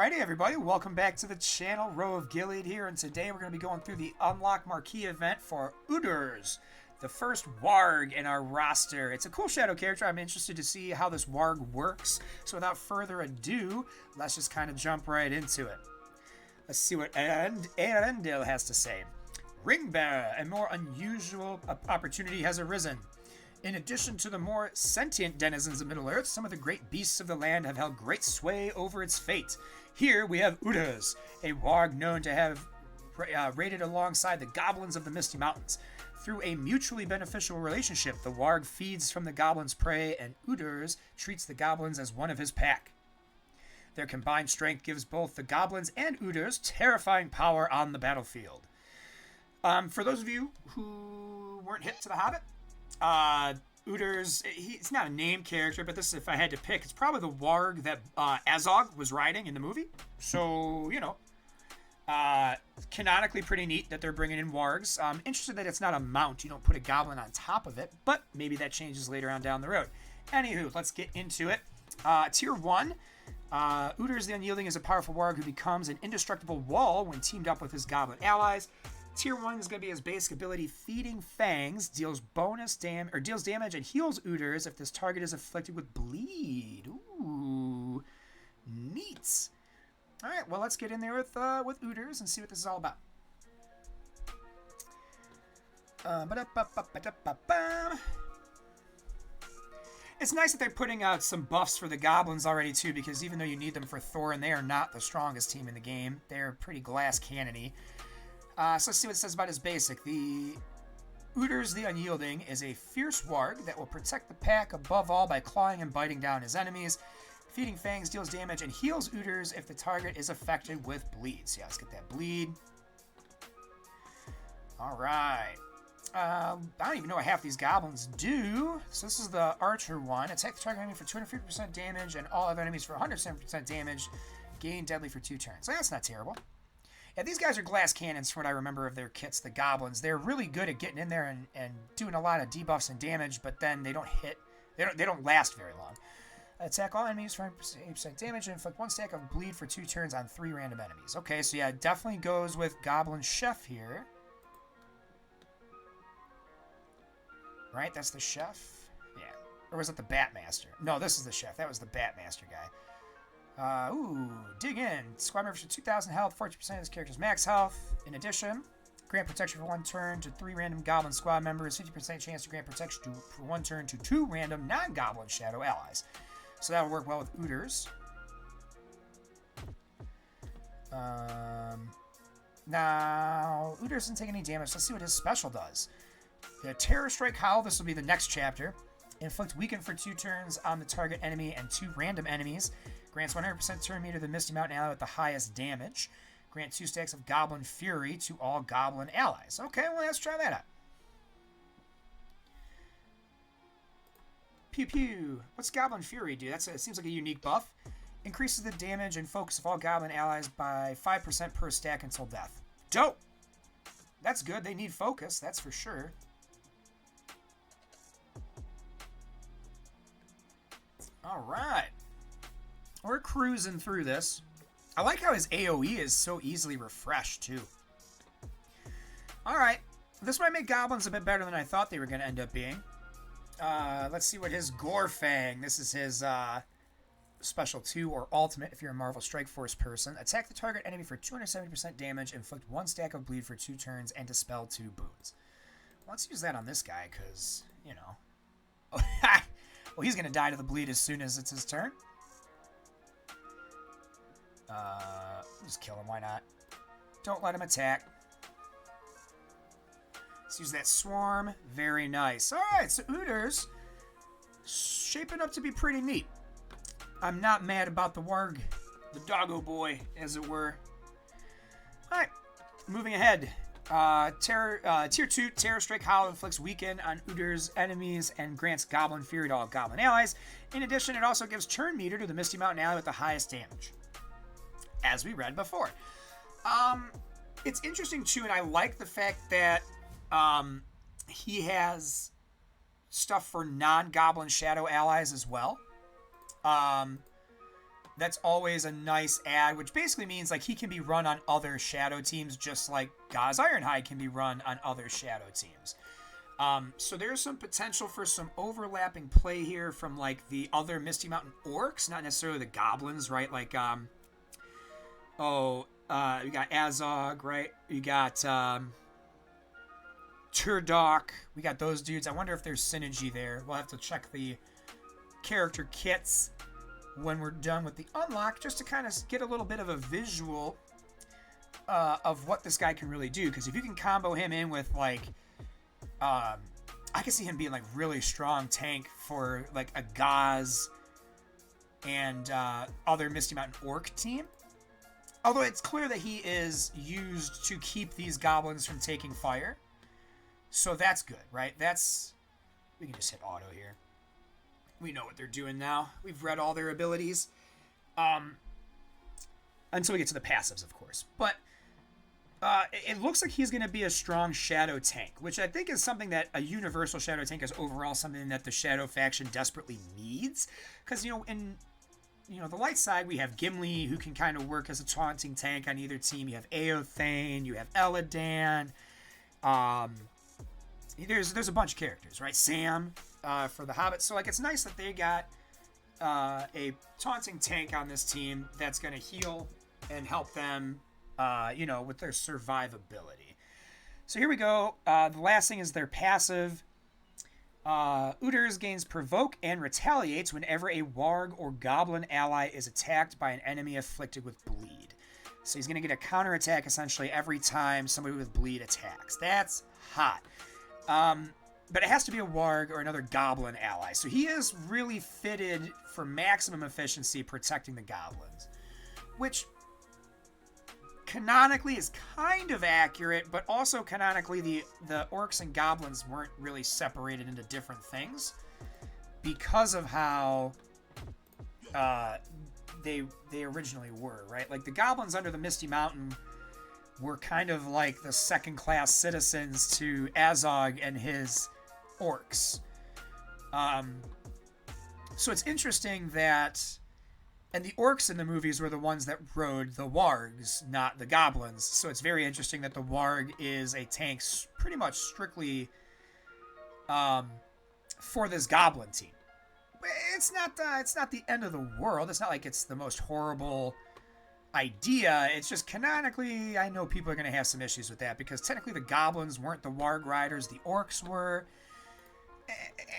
Alrighty, everybody, welcome back to the channel. Row of Gilead here, and today we're going to be going through the Unlock Marquee event for Udurz, the first warg in our roster. It's a cool shadow character. I'm interested to see how this warg works. So without further ado, let's just kind of jump right into it. Let's see what Erendil has to say. Ringbearer, a more unusual opportunity has arisen. In addition to the more sentient denizens of Middle-earth, some of the great beasts of the land have held great sway over its fate. Here we have Udurz, a warg known to have raided alongside the goblins of the Misty Mountains. Through a mutually beneficial relationship, the warg feeds from the goblins' prey, and Udurz treats the goblins as one of his pack. Their combined strength gives both the goblins and Udurz terrifying power on the battlefield. For those of you who weren't hip to the Hobbit, Udurz, he's not a named character, but this, if I had to pick, it's probably the warg that Azog was riding in the movie. So, you know, canonically pretty neat that they're bringing in wargs. I'm interested that it's not a mount. You don't put a goblin on top of it, but maybe that changes later on down the road. Anywho, let's get into it. Tier 1, Udurz the Unyielding is a powerful warg who becomes an indestructible wall when teamed up with his goblin allies. Tier 1 is going to be his basic ability, Feeding Fangs, deals damage and heals Udurz if this target is afflicted with bleed. Ooh, neat. All right, well, let's get in there with Udurz and see what this is all about. It's nice that they're putting out some buffs for the goblins already, too, because even though you need them for Thorin, they are not the strongest team in the game. They're pretty glass cannon-y. So let's see what it says about his basic. The Udurz the Unyielding is a fierce warg that will protect the pack above all by clawing and biting down his enemies. Feeding Fangs deals damage and heals Udurz if the target is affected with bleed. So yeah, let's get that bleed. Alright. I don't even know what half these goblins do. So this is the Archer one. Attack the target enemy for 250% damage and all other enemies for 107% damage. Gain deadly for 2 turns. So that's not terrible. Yeah, these guys are glass cannons from what I remember of their kits, the goblins. They're really good at getting in there and doing a lot of debuffs and damage, but then they don't hit. They don't last very long. Attack all enemies for 8% damage and inflict 1 stack of bleed for 2 turns on 3 random enemies. Okay, so yeah, it definitely goes with Goblin Chef here. Right, that's the Chef? Yeah. Or was it the Batmaster? No, this is the Chef. That was the Batmaster guy. Dig in. Squad members for 2,000 health, 40% of his character's max health. In addition, grant protection for 1 turn to 3 random goblin squad members, 50% chance to grant protection for 1 turn to 2 random non-goblin shadow allies. So that'll work well with Udurz. Now, Udurz doesn't take any damage. Let's see what his special does. The Terror Strike Howl, this will be the next chapter. Inflict weaken for 2 turns on the target enemy and 2 random enemies. Grants 100% turn meter to the Misty Mountain ally with the highest damage. Grant 2 stacks of Goblin Fury to all Goblin allies. Okay, well, let's try that out. Pew pew. What's Goblin Fury do? It seems like a unique buff. Increases the damage and focus of all Goblin allies by 5% per stack until death. Dope! That's good. They need focus, that's for sure. Alright. We're cruising through this. I like how his AoE is so easily refreshed, too. Alright. This might make goblins a bit better than I thought they were going to end up being. Let's see what his Gorefang. This is his special 2 or ultimate if you're a Marvel Strike Force person. Attack the target enemy for 270% damage, inflict 1 stack of bleed for 2 turns, and dispel 2 boons. Let's use that on this guy, because, you know. Well, he's going to die to the bleed as soon as it's his turn. Just kill him, why not? Don't let him attack. Let's use that Swarm. Very nice. Alright, so Udurz shaping up to be pretty neat. I'm not mad about the warg, the doggo boy, as it were. Alright, moving ahead. Tier 2, Terror Strike Howl inflicts weaken on Udurz enemies and grants Goblin Fury to all Goblin allies. In addition, it also gives turn meter to the Misty Mountain ally with the highest damage, as we read before. It's interesting, too, and I like the fact that he has stuff for non-Goblin Shadow allies as well. That's always a nice add, which basically means like he can be run on other Shadow teams, just like Gauze Ironhide can be run on other Shadow teams. So there's some potential for some overlapping play here from like the other Misty Mountain orcs, not necessarily the goblins, right? Like, you got Azog, right? You got Turdok. We got those dudes. I wonder if there's synergy there. We'll have to check the character kits when we're done with the unlock, just to kind of get a little bit of a visual of what this guy can really do. Because if you can combo him in with like, I can see him being like really strong tank for like a Gauze and other Misty Mountain orc team. Although it's clear that he is used to keep these goblins from taking fire. So that's good, right? We can just hit auto here. We know what they're doing now. We've read all their abilities. Until we get to the passives, of course. But it looks like he's going to be a strong Shadow tank, which I think is something that a universal Shadow tank is overall something that the Shadow faction desperately needs. Because, in the light side, we have Gimli, who can kind of work as a taunting tank on either team. You have Eothane, you have Eladan. There's a bunch of characters, right? Sam for the Hobbit. So, like, it's nice that they got a taunting tank on this team that's going to heal and help them, with their survivability. So here we go. The last thing is their passive. Udurz gains Provoke and retaliates whenever a Warg or Goblin ally is attacked by an enemy afflicted with Bleed. So he's going to get a counterattack essentially every time somebody with Bleed attacks. That's hot. But it has to be a Warg or another Goblin ally. So he is really fitted for maximum efficiency protecting the Goblins. Which canonically is kind of accurate, but also canonically the orcs and goblins weren't really separated into different things because of how they originally were, right? Like the goblins under the Misty Mountain were kind of like the second-class citizens to Azog and his orcs. So it's interesting that... And the orcs in the movies were the ones that rode the wargs, not the goblins. So it's very interesting that the warg is a tank pretty much strictly for this goblin team. It's not the end of the world. It's not like it's the most horrible idea. It's just canonically, I know people are going to have some issues with that because technically the goblins weren't the warg riders. The orcs were.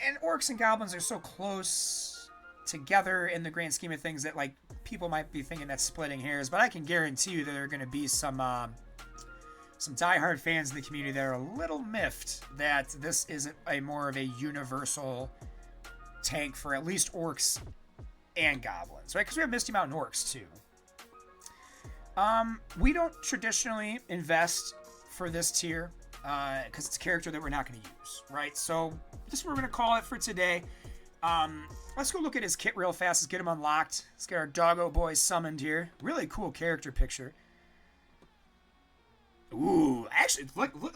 And orcs and goblins are so close together in the grand scheme of things that like people might be thinking that's splitting hairs, but I can guarantee you that there are going to be some diehard fans in the community that are a little miffed that this isn't a more of a universal tank for at least orcs and goblins, right? Because we have Misty Mountain orcs too. We don't traditionally invest for this tier because it's a character that we're not going to use, right? So this is what we're going to call it for today. Let's go look at his kit real fast. Let's get him unlocked. Let's get our doggo boy summoned here. Really cool character picture. Ooh, actually,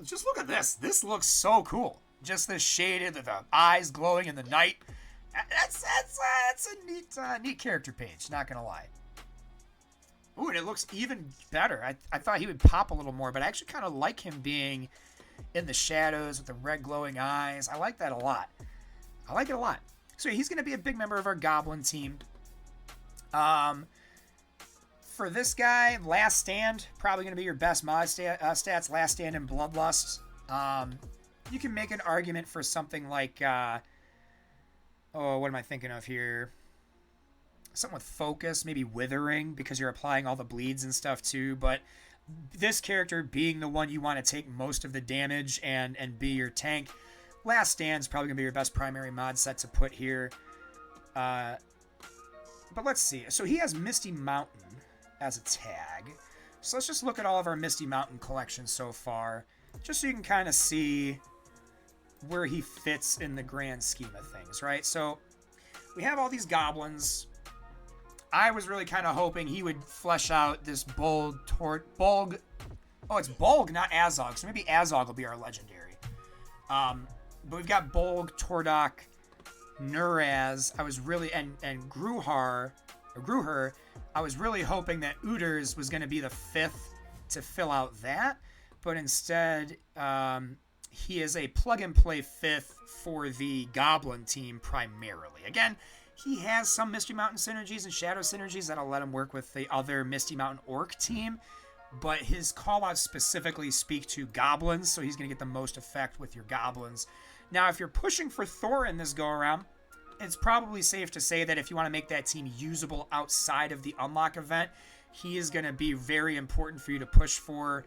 just look at this. This looks so cool. Just the shaded, the eyes glowing in the night. That's a neat character page. Not gonna lie. Ooh, and it looks even better. I thought he would pop a little more, but I actually kind of like him being in the shadows with the red glowing eyes. I like that a lot. I like it a lot. So he's going to be a big member of our Goblin team. For this guy, Last Stand, probably going to be your best mod stats. Last Stand and Bloodlust. You can make an argument for something like... what am I thinking of here? Something with Focus, maybe Withering, because you're applying all the bleeds and stuff too. But this character being the one you want to take most of the damage and be your tank... Last Stand's probably going to be your best primary mod set to put here. But let's see. So he has Misty Mountain as a tag. So let's just look at all of our Misty Mountain collections so far. Just so you can kind of see where he fits in the grand scheme of things, right? So we have all these goblins. I was really kind of hoping he would flesh out this Bolg. Oh, it's Bolg, not Azog. So maybe Azog will be our legendary. But we've got Bolg, Tordok, Nuraz. I was really... And Gruhar, or Gruher, I was really hoping that Udurz was going to be the 5th to fill out that, but instead he is a plug-and-play 5th for the Goblin team primarily. Again, he has some Misty Mountain synergies and Shadow synergies that'll let him work with the other Misty Mountain Orc team, but his callouts specifically speak to Goblins, so he's going to get the most effect with your Goblins. Now, if you're pushing for Thor in this go-around, it's probably safe to say that if you want to make that team usable outside of the Unlock event, he is going to be very important for you to push for.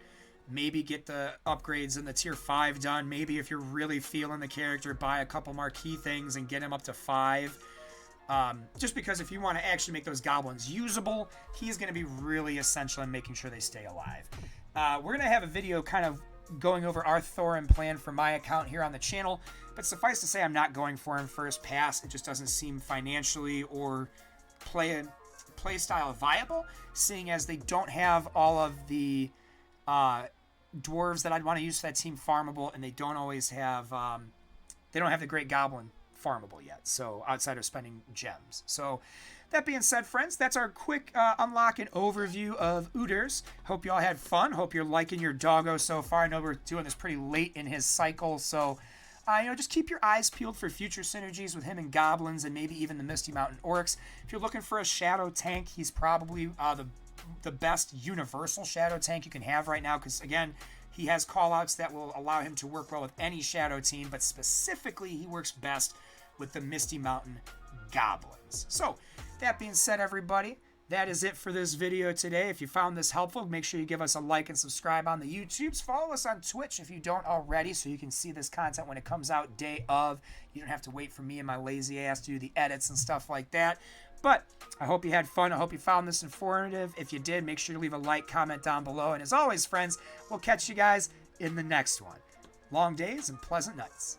Maybe get the upgrades in the tier 5 done. Maybe if you're really feeling the character, buy a couple marquee things and get him up to 5. Just because if you want to actually make those goblins usable, he's going to be really essential in making sure they stay alive. We're going to have a video kind of going over our Thorin plan for my account here on the channel, but suffice to say I'm not going for him first pass. It just doesn't seem financially or play style viable, seeing as they don't have all of the dwarves that I'd want to use for that team farmable, and they don't always have they don't have the great goblin farmable yet, so outside of spending gems. So that being said, friends, that's our quick unlock and overview of Udurz. Hope you all had fun. Hope you're liking your doggo so far. I know we're doing this pretty late in his cycle, so just keep your eyes peeled for future synergies with him and goblins and maybe even the Misty Mountain Orcs. If you're looking for a shadow tank, he's probably the best universal shadow tank you can have right now, because again, he has callouts that will allow him to work well with any shadow team, but specifically he works best with the Misty Mountain Goblins. So that being said, everybody, that is it for this video today. If you found this helpful, make sure you give us a like and subscribe on the YouTubes. Follow us on Twitch if you don't already, so you can see this content when it comes out day of. You don't have to wait for me and my lazy ass to do the edits and stuff like that. But I hope you had fun. I hope you found this informative. If you did, make sure to leave a like, comment down below. And as always, friends, we'll catch you guys in the next one. Long days and pleasant nights.